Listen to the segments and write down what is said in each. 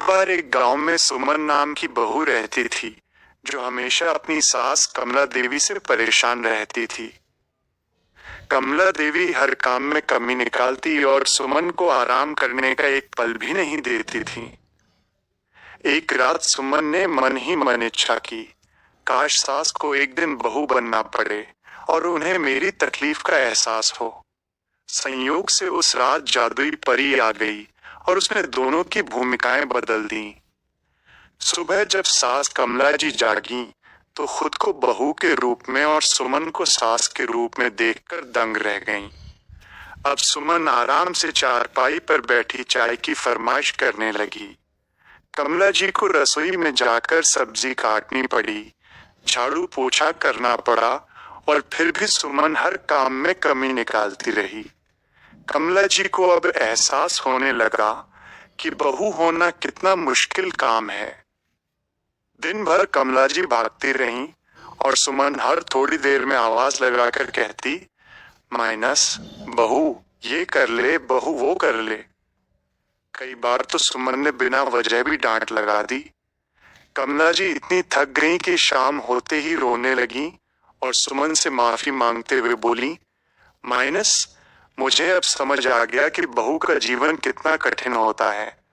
बार एक गांव में सुमन नाम की बहू रहती थी, जो हमेशा अपनी सास कमला देवी से परेशान रहती थी। कमला देवी हर काम में कमी निकालती और सुमन को आराम करने का एक पल भी नहीं देती थी। एक रात सुमन ने मन ही मन इच्छा की, काश सास को एक दिन बहू बनना पड़े और उन्हें मेरी तकलीफ का एहसास हो। संयोग से उस रात जादुई परी आ गई और उसने दोनों की भूमिकाएं बदल दी। सुबह जब सास कमला जी जागी तो खुद को बहू के रूप में और सुमन को सास के रूप में देखकर दंग रह गईं। अब सुमन आराम से चारपाई पर बैठी चाय की फरमाइश करने लगी। कमला जी को रसोई में जाकर सब्जी काटनी पड़ी, झाड़ू पोछा करना पड़ा और फिर भी सुमन हर काम में कमी निकालती रही। कमला जी को अब एहसास होने लगा कि बहू होना कितना मुश्किल काम है। दिन भर कमला जी भागती रहीं और सुमन हर थोड़ी देर में आवाज लगाकर कहती, माइनस बहू ये कर ले, बहू वो कर ले। कई बार तो सुमन ने बिना वजह भी डांट लगा दी। कमला जी इतनी थक गईं कि शाम होते ही रोने लगी और सुमन से माफी मांगते हुए बोली, माइनस मुझे अब समझ आ गया कि बहू का जीवन कितना कठिन होता है।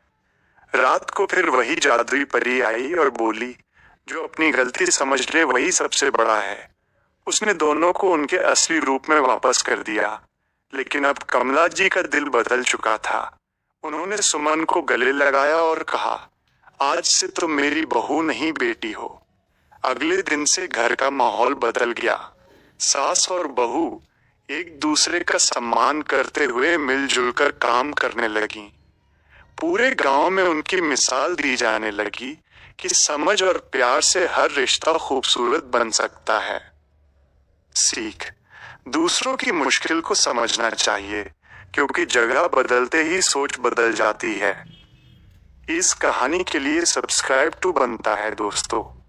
रात को फिर वही जादुई परी आई और बोली, जो अपनी गलती समझ ले वही सबसे बड़ा है। उसने दोनों को उनके असली रूप में वापस कर दिया। लेकिन अब कमला जी का दिल बदल चुका था। उन्होंने सुमन को गले लगाया और कहा, आज से तुम मेरी बहू नहीं बेटी हो। अगले दिन से घर का माहौल बदल गया। सास और बहू एक दूसरे का सम्मान करते हुए मिलजुल कर काम करने लगी। पूरे गांव में उनकी मिसाल दी जाने लगी कि समझ और प्यार से हर रिश्ता खूबसूरत बन सकता है। सीख, दूसरों की मुश्किल को समझना चाहिए, क्योंकि जगह बदलते ही सोच बदल जाती है। इस कहानी के लिए सब्सक्राइब टू बनता है दोस्तों।